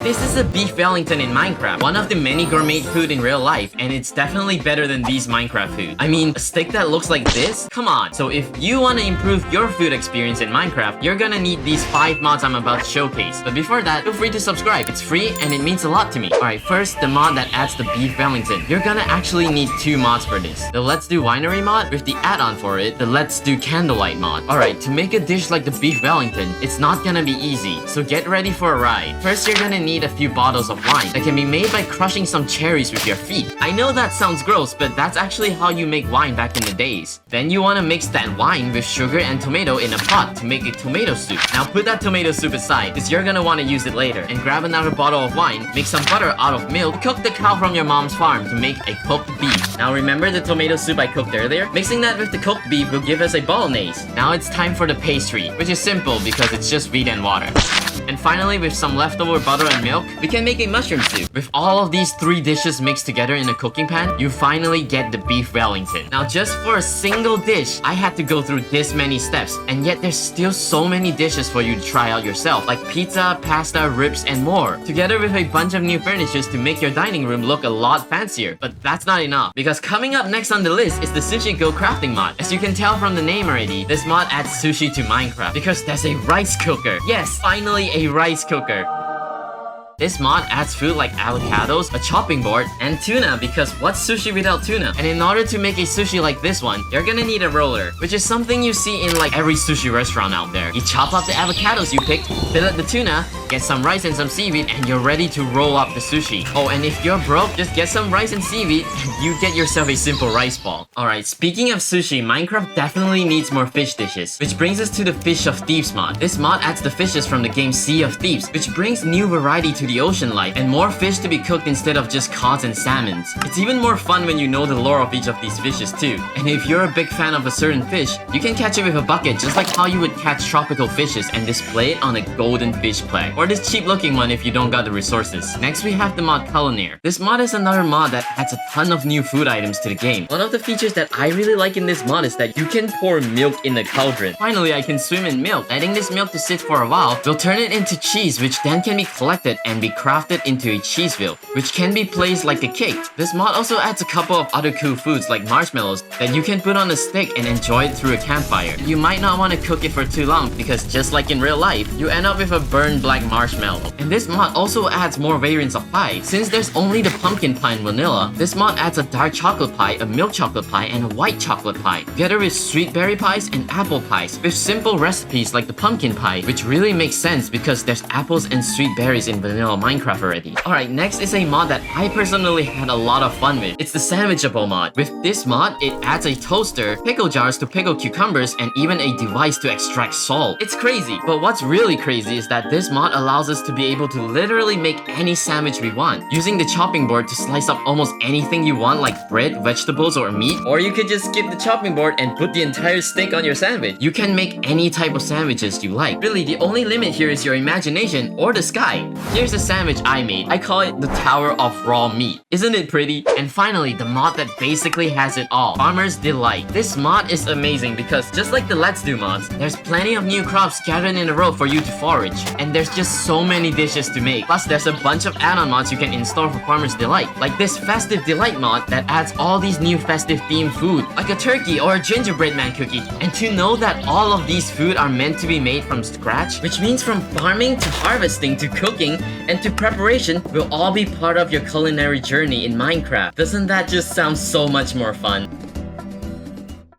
This is a beef Wellington in Minecraft, one of the many gourmet food in real life, and it's definitely better than these Minecraft food. I mean, a steak that looks like this? Come on. So if you want to improve your food experience in Minecraft, you're gonna need these 5 mods I'm about to showcase. But before that, feel free to subscribe. It's free and it means a lot to me. Alright, first, the mod that adds the beef Wellington. You're gonna actually need 2 mods for this. The Let's Do Vinery mod with the add-on for it, the Let's Do Candlelight mod. Alright, to make a dish like the beef Wellington, it's not gonna be easy, so get ready for a ride. First, you're gonna need a few bottles of wine that can be made by crushing some cherries with your feet. I know that sounds gross, but that's actually how you make wine back in the days. Then you want to mix that wine with sugar and tomato in a pot to make a tomato soup. Now put that tomato soup aside, because you're gonna want to use it later. And grab another bottle of wine, make some butter out of milk, cook the cow from your mom's farm to make a cooked beef. Now remember the tomato soup I cooked earlier? Mixing that with the cooked beef will give us a bolognese. Now it's time for the pastry, which is simple because it's just wheat and water. And finally, with some leftover butter and milk, we can make a mushroom soup. With all of these 3 dishes mixed together in a cooking pan, you finally get the beef Wellington. Now just for a single dish, I had to go through this many steps, and yet there's still so many dishes for you to try out yourself, like pizza, pasta, ribs, and more, together with a bunch of new furnitures to make your dining room look a lot fancier. But that's not enough, because coming up next on the list is the Sushi Go Crafting mod. As you can tell from the name already, this mod adds sushi to Minecraft, because there's a rice cooker. Yes, finally a rice cooker. This mod adds food like avocados, a chopping board, and tuna, because what's sushi without tuna? And in order to make a sushi like this one, you're gonna need a roller, which is something you see in like every sushi restaurant out there. You chop up the avocados you picked, fill up the tuna, get some rice and some seaweed, and you're ready to roll up the sushi. Oh, and if you're broke, just get some rice and seaweed, and you get yourself a simple rice ball. Alright, speaking of sushi, Minecraft definitely needs more fish dishes, which brings us to the Fish of Thieves mod. This mod adds the fishes from the game Sea of Thieves, which brings new variety to the ocean life, and more fish to be cooked instead of just cods and salmons. It's even more fun when you know the lore of each of these fishes too. And if you're a big fan of a certain fish, you can catch it with a bucket just like how you would catch tropical fishes and display it on a golden fish plaque. Or this cheap looking one if you don't got the resources. Next we have the mod Culinary. This mod is another mod that adds a ton of new food items to the game. One of the features that I really like in this mod is that you can pour milk in the cauldron. Finally, I can swim in milk. Letting this milk to sit for a while will turn it into cheese, which then can be collected and be crafted into a cheeseville, which can be placed like a cake. This mod also adds a couple of other cool foods like marshmallows that you can put on a stick and enjoy it through a campfire. You might not want to cook it for too long because just like in real life, you end up with a burned black marshmallow. And this mod also adds more variants of pie. Since there's only the pumpkin pie and vanilla, this mod adds a dark chocolate pie, a milk chocolate pie, and a white chocolate pie, together with sweet berry pies and apple pies, with simple recipes like the pumpkin pie, which really makes sense because there's apples and sweet berries in vanilla Minecraft already. Alright, next is a mod that I personally had a lot of fun with. It's the Sandwichable mod. With this mod, it adds a toaster, pickle jars to pickle cucumbers, and even a device to extract salt. It's crazy, but what's really crazy is that this mod allows us to be able to literally make any sandwich we want, using the chopping board to slice up almost anything you want like bread, vegetables, or meat. Or you could just skip the chopping board and put the entire steak on your sandwich. You can make any type of sandwiches you like. Really, the only limit here is your imagination or the sky. Here's a sandwich I made. I call it the Tower of Raw Meat. Isn't it pretty? And finally, the mod that basically has it all, Farmer's Delight. This mod is amazing because just like the Let's Do mods, there's plenty of new crops gathered in a row for you to forage. And there's just so many dishes to make. Plus, there's a bunch of add-on mods you can install for Farmer's Delight, like this Festive Delight mod that adds all these new festive themed food, like a turkey or a gingerbread man cookie. And to know that all of these food are meant to be made from scratch, which means from farming to harvesting to cooking and to preparation will all be part of your culinary journey in Minecraft. Doesn't that just sound so much more fun?